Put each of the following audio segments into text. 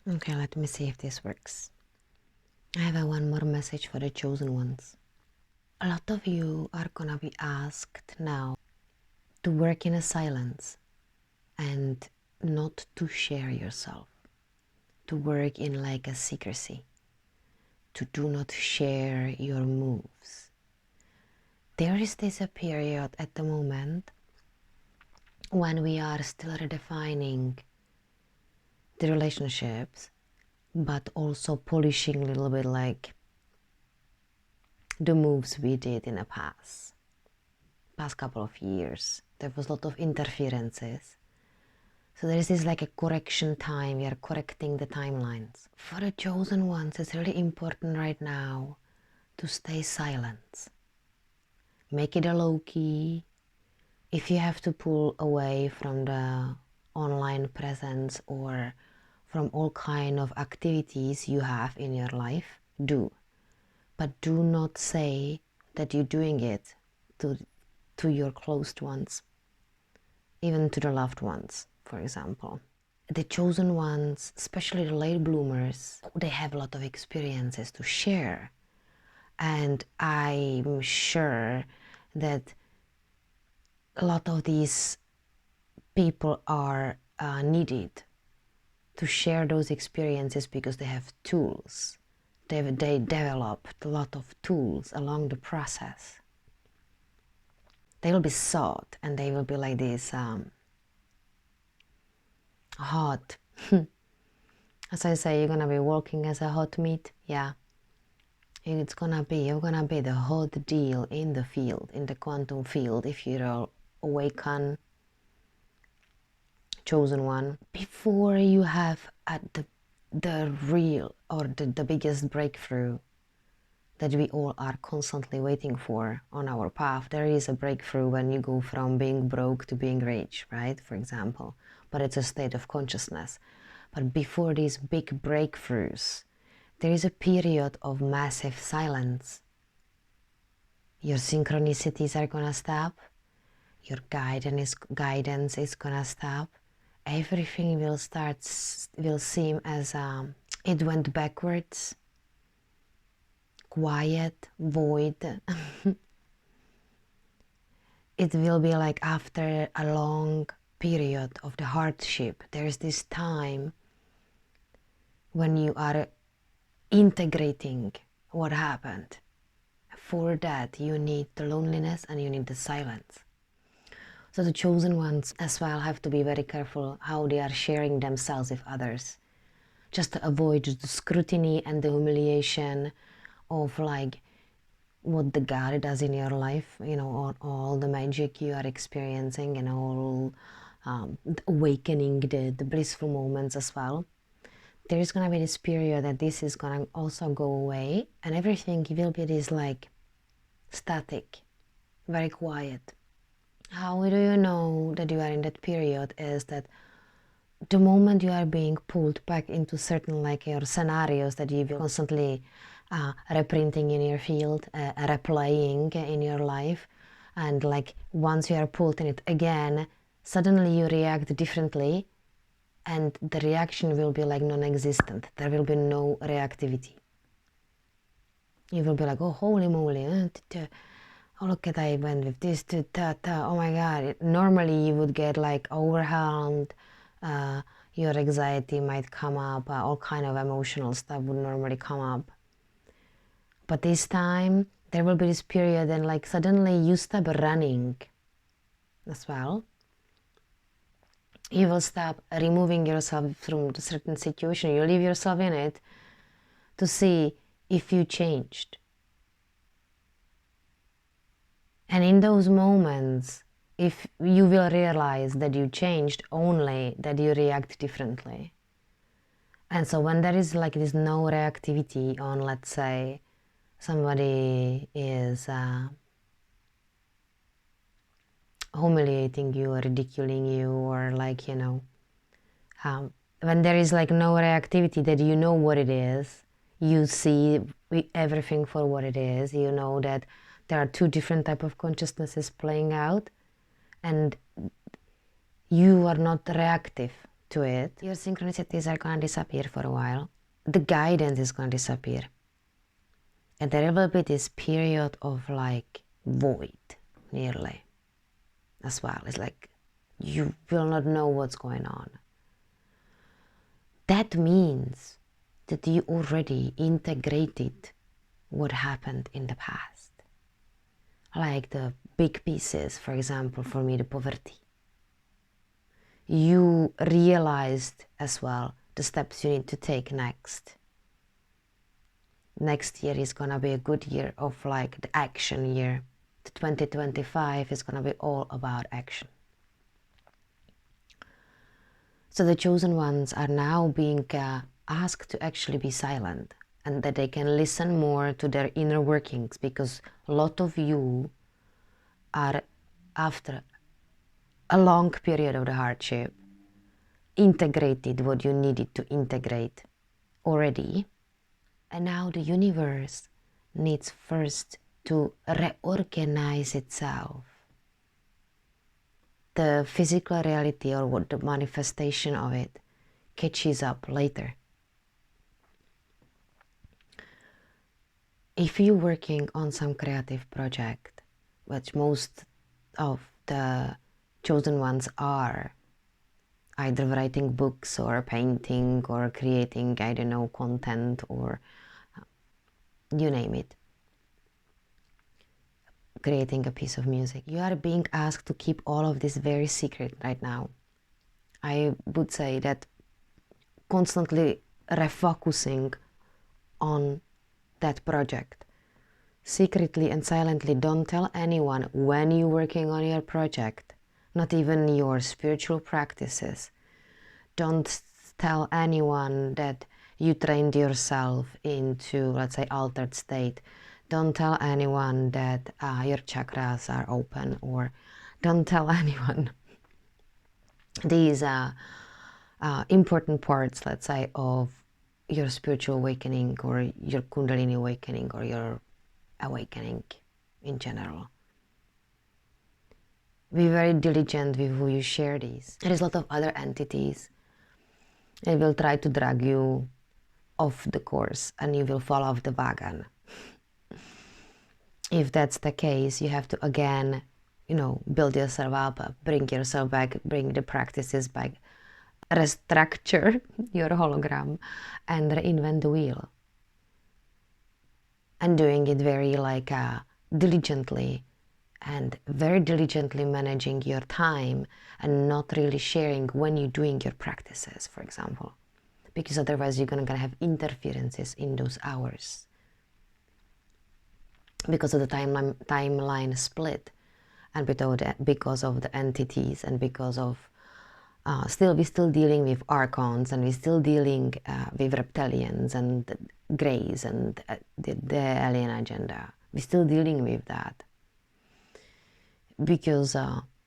Okay, let me see if this works. I have one more message for the chosen ones. A lot of you are gonna be asked now to work in a silence and not to share yourself, to work in like a secrecy, to do not share your moves. There is this a period at the moment when we are still redefining the relationships, but also polishing a little bit like the moves we did in the past couple of years. There was a lot of interferences. So there is this like a correction time. We are correcting the timelines. For the chosen ones, it's really important right now to stay silent. Make it a low key. If you have to pull away from the online presence or from all kind of activities you have in your life, do. But do not say that you're doing it to your closed ones, even to the loved ones, for example. The chosen ones, especially the late bloomers, they have a lot of experiences to share. And I'm sure that a lot of these people are needed to share those experiences because they have tools. They developed a lot of tools along the process. They will be sought and they will be like this hot. As I say, you're gonna be walking as a hot meat. Yeah. You're gonna be the hot deal in the field, in the quantum field, if you're an awakened chosen one. Before you have at the real or the biggest breakthrough that we all are constantly waiting for on our path, there is a breakthrough when you go from being broke to being rich, right? For example, but it's a state of consciousness. But before these big breakthroughs, there is a period of massive silence. Your synchronicities are gonna stop. Your guidance is gonna stop. Everything will seem as it went backwards, quiet, void. It will be like after a long period of the hardship, there's this time when you are integrating what happened. For that, you need the loneliness and you need the silence. So the chosen ones as well have to be very careful how they are sharing themselves with others, just to avoid the scrutiny and the humiliation of like what the God does in your life, you know, all the magic you are experiencing and all awakening the blissful moments as well. There is going to be this period that this is going to also go away and everything will be this like static, very quiet. How do you know that you are in that period is that the moment you are being pulled back into certain like your scenarios that you will constantly reprinting in your field, replaying in your life, and like once you are pulled in it again, suddenly you react differently and the reaction will be like non-existent. There will be no reactivity. You will be like, oh, holy moly, oh, look at I went with this, oh my God. Normally you would get like overwhelmed, your anxiety might come up, all kind of emotional stuff would normally come up. But this time, there will be this period and like suddenly you stop running as well. You will stop removing yourself from a certain situation. You leave yourself in it to see if you changed. And in those moments, if you will realize that you changed, only that you react differently. And so when there is like this no reactivity on, let's say, somebody is humiliating you or ridiculing you or like, you know, when there is like no reactivity that you know what it is, you see everything for what it is, you know that there are two different types of consciousnesses playing out and you are not reactive to it, your synchronicities are gonna disappear for a while. The guidance is gonna disappear. And there will be this period of like void, nearly, as well. It's like you will not know what's going on. That means that you already integrated what happened in the past. Like the big pieces, for example, for me, the poverty. You realized as well the steps you need to take next. Next year is gonna be a good year of like the action year. The 2025 is gonna be all about action. So the chosen ones are now being asked to actually be silent, and that they can listen more to their inner workings, because a lot of you are, after a long period of the hardship, integrated what you needed to integrate already. And now the universe needs first to reorganize itself. The physical reality, or what the manifestation of it, catches up later. If you're working on some creative project, which most of the chosen ones are, either writing books or painting or creating, I don't know, content, or you name it, creating a piece of music, you are being asked to keep all of this very secret right now. I would say that constantly refocusing on that project. Secretly and silently, don't tell anyone when you're working on your project, not even your spiritual practices. Don't tell anyone that you trained yourself into, let's say, altered state. Don't tell anyone that your chakras are open, or don't tell anyone these important parts, let's say, of your spiritual awakening, or your Kundalini awakening, or your awakening in general. Be very diligent with who you share these. There is a lot of other entities. They will try to drag you off the course, and you will fall off the wagon. If that's the case, you have to again, build yourself up, bring yourself back, bring the practices back, restructure your hologram, and reinvent the wheel. And doing it very diligently, and very diligently managing your time, and not really sharing when you're doing your practices, for example, because otherwise you're gonna have interferences in those hours because of the timeline split, and because of the entities, and because of we're still dealing with archons, and we're still dealing with reptilians and greys and the alien agenda. We're still dealing with that, because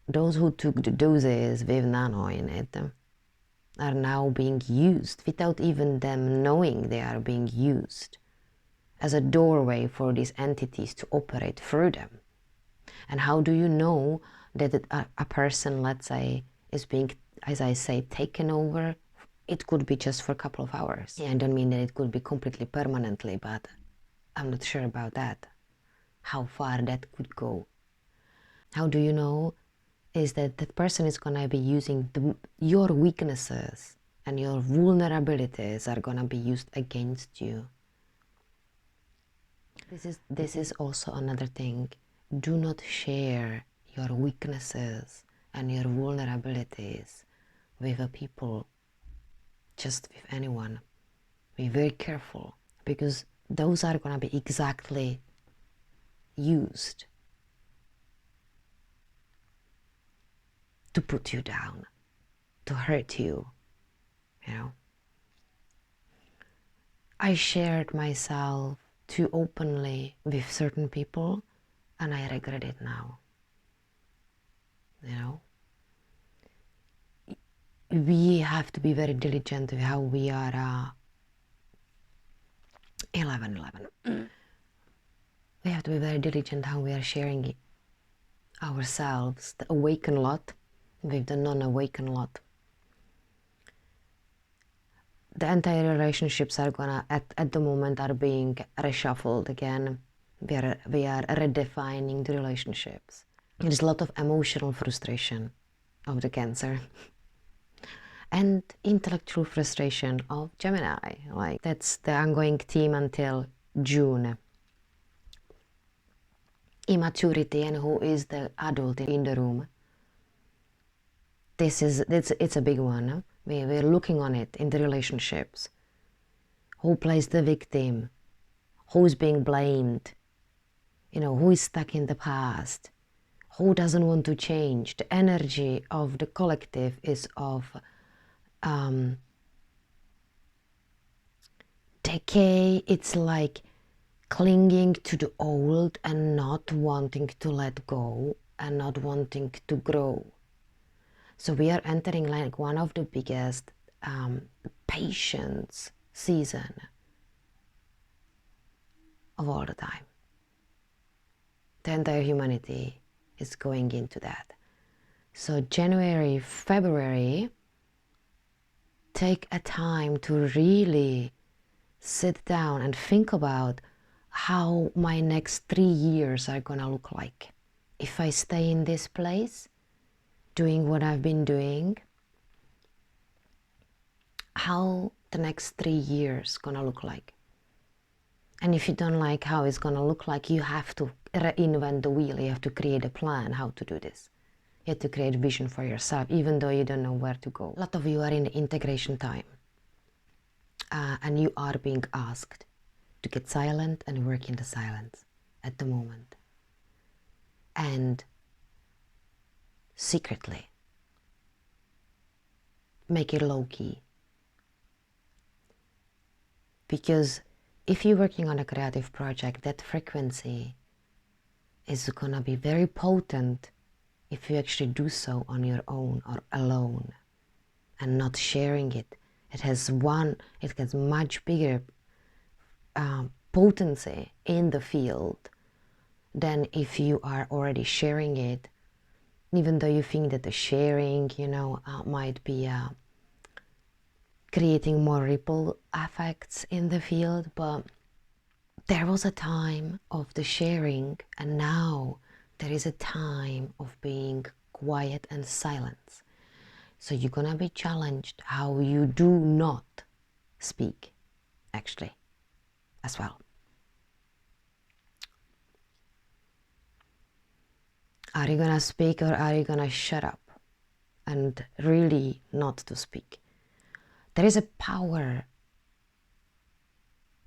those who took the doses with nano in it are now being used without even them knowing they are being used as a doorway for these entities to operate through them. And how do you know that a person, let's say, is being, as I say, taken over? It could be just for a couple of hours. Yeah, I don't mean that it could be completely permanently, but I'm not sure about that, how far that could go. How do you know is that that person is going to be using your weaknesses, and your vulnerabilities are going to be used against you. This is also another thing. Do not share your weaknesses and your vulnerabilities with people, just with anyone. Be very careful, because those are going to be exactly used to put you down, to hurt you, I shared myself too openly with certain people, and I regret it now. We have to be very diligent with how we are 11. We have to be very diligent how we are sharing ourselves, the awakened lot with the non-awakened lot. the entire relationships are gonna, at the moment, are being reshuffled again. We are redefining the relationships. There's a lot of emotional frustration of the Cancer. And intellectual frustration of Gemini. Like, that's the ongoing theme until June. Immaturity and who is the adult in the room. It's a big one. We're looking on it in the relationships. Who plays the victim? Who's being blamed? You know, who is stuck in the past? Who doesn't want to change? The energy of the collective is of decay. It's like clinging to the old and not wanting to let go and not wanting to grow. So we are entering like one of the biggest patience season of all the time. The entire humanity is going into that. So January, February, take a time to really sit down and think about how my next 3 years are gonna look like. If I stay in this place, doing what I've been doing, how the next 3 years gonna look like. And if you don't like how it's gonna look like, you have to reinvent the wheel. You have to create a plan how to do this. You have to create vision for yourself, even though you don't know where to go. A lot of you are in the integration time. And you are being asked to get silent and work in the silence at the moment. And secretly, make it low-key. Because if you're working on a creative project, that frequency is gonna be very potent if you actually do so on your own or alone and not sharing it. It has much bigger potency in the field than if you are already sharing it, even though you think that the sharing, you know, might be creating more ripple effects in the field. But there was a time of the sharing, and now there is a time of being quiet and silence. So you're gonna be challenged how you do not speak, actually, as well. Are you gonna speak, or are you gonna shut up and really not to speak? There is a power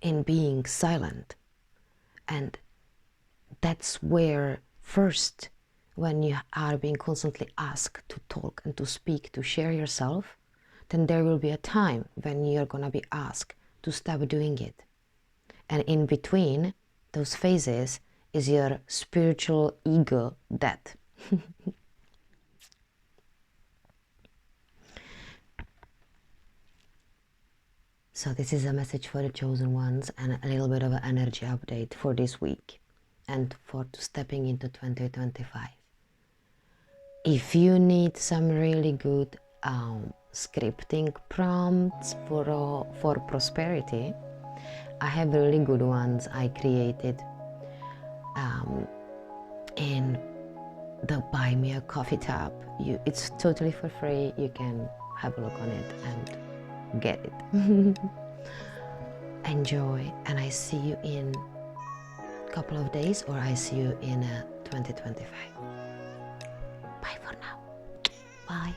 in being silent, and that's where first, when you are being constantly asked to talk and to speak, to share yourself, then there will be a time when you're gonna be asked to stop doing it. And in between those phases is your spiritual ego death. So this is a message for the chosen ones and a little bit of an energy update for this week and for stepping into 2025. If you need some really good scripting prompts for prosperity, I have really good ones I created in the Buy Me a Coffee tab. It's totally for free. You can have a look on it and get it. Enjoy, and I see you in a couple of days, or I see you in 2025. Bye for now. Bye.